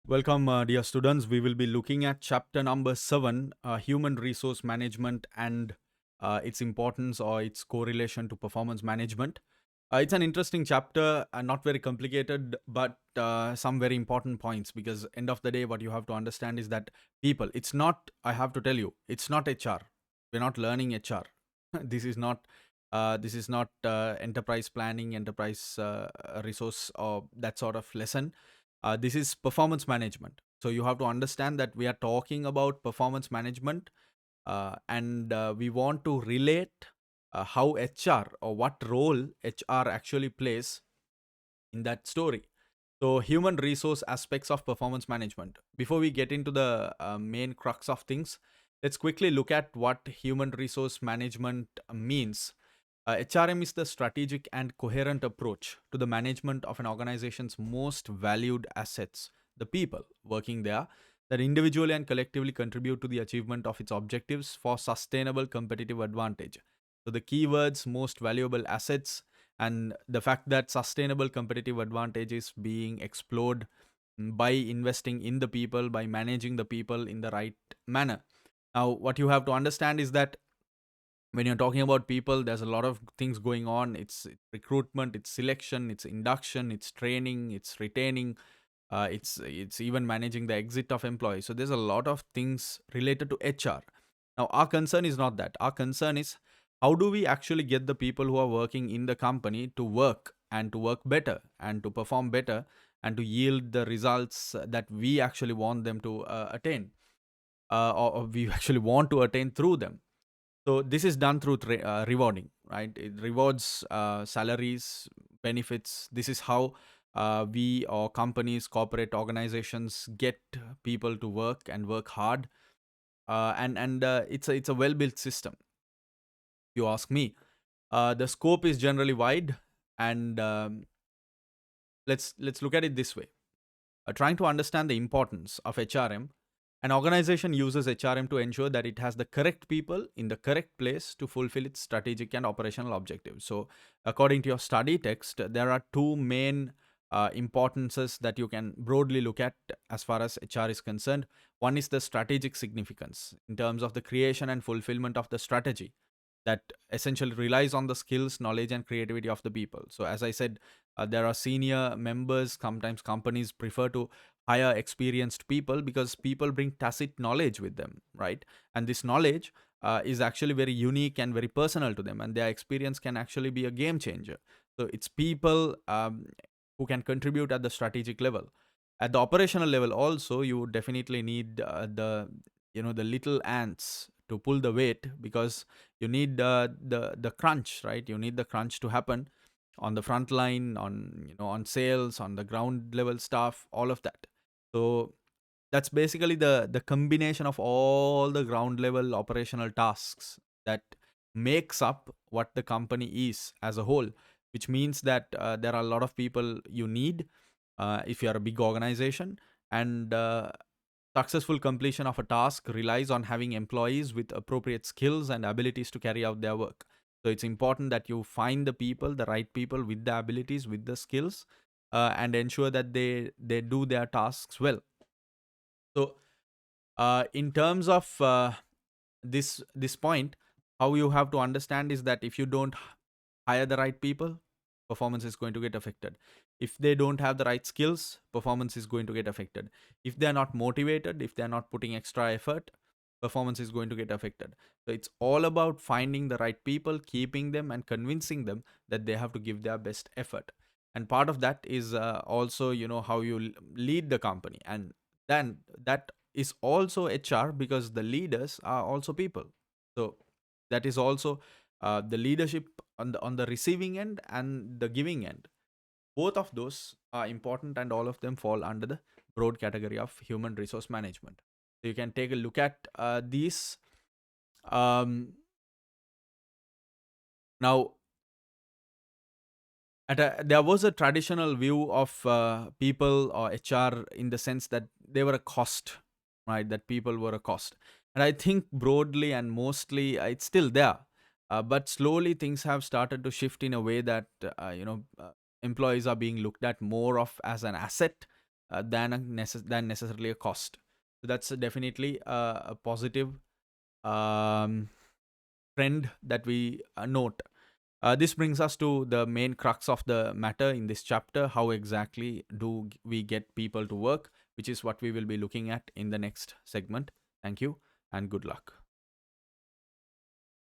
Welcome, dear students. We will be looking at chapter number 7, human resource management and its importance or its correlation to performance management. It's an interesting chapter, not very complicated, but some very important points because end of the day, what you have to understand is that people. It's not. I have to tell you, it's not HR. We're not learning HR. this is not. This is not enterprise planning, enterprise resource, or that sort of lesson. This is performance management. So you have to understand that we are talking about performance management, and we want to relate how HR or what role HR actually plays in that story. So, human resource aspects of performance management. Before we get into the main crux of things, let's quickly look at what human resource management means. HRM is the strategic and coherent approach to the management of an organization's most valued assets, the people working there, that individually and collectively contribute to the achievement of its objectives for sustainable competitive advantage. So, the keywords most valuable assets and the fact that sustainable competitive advantage is being explored by investing in the people, by managing the people in the right manner. Now, what you have to understand is that when you're talking about people, there's a lot of things going on. It's recruitment, it's selection, it's induction, it's training, it's retaining, it's even managing the exit of employees. So there's a lot of things related to HR. Now our concern is not that. Our concern is how do we actually get the people who are working in the company to work and to work better and to perform better and to yield the results that we actually want them to attain, or we actually want to attain through them. So this is done through rewarding, right? It rewards salaries, benefits. This is how we or companies, corporate organizations get people to work and work hard. And it's a well built system. If you ask me, the scope is generally wide, and let's look at it this way. Trying to understand the importance of HRM, an organization uses HRM to ensure that it has the correct people in the correct place to fulfill its strategic and operational objectives. So, according to your study text, there are two main importances that you can broadly look at as far as HR is concerned. One is the strategic significance in terms of the creation and fulfillment of the strategy that essentially relies on the skills, knowledge, and creativity of the people. So, as I said, there are senior members. Sometimes companies prefer to hire experienced people because people bring tacit knowledge with them, right? And this knowledge is actually very unique and very personal to them, and their experience can actually be a game changer. So, it's people who can contribute at the strategic level. At the operational level, also, you would definitely need the little ants to pull the weight because you need the crunch, right? You need the crunch to happen on the front line, on on sales, on the ground level stuff, all of that. So that's basically the combination of all the ground level operational tasks that makes up what the company is as a whole, which means that there are a lot of people you need if you are a big organization, and successful completion of a task relies on having employees with appropriate skills and abilities to carry out their work. So it's important that you find the people, the right people with the abilities, with the skills, and ensure that they do their tasks well. So in terms of this point, how you have to understand is that if you don't hire the right people, performance is going to get affected. If they don't have the right skills, performance is going to get affected. If they are not motivated, if they are not putting extra effort, performance is going to get affected. So it's all about finding the right people, keeping them, and convincing them that they have to give their best effort. And part of that is also how you lead the company, and then that is also HR because the leaders are also people. So that is also the leadership on the receiving end and the giving end. Both of those are important, and all of them fall under the broad category of human resource management. So you can take a look at these. Now, there was a traditional view of people or HR in the sense that they were a cost, right? That people were a cost. And I think broadly and mostly it's still there. But slowly things have started to shift in a way that, employees are being looked at more of as an asset than necessarily a cost. So that's definitely a positive um, trend that we note. This brings us to the main crux of the matter in this chapter. How exactly do we get people to work, which is what we will be looking at in the next segment. Thank you and good luck.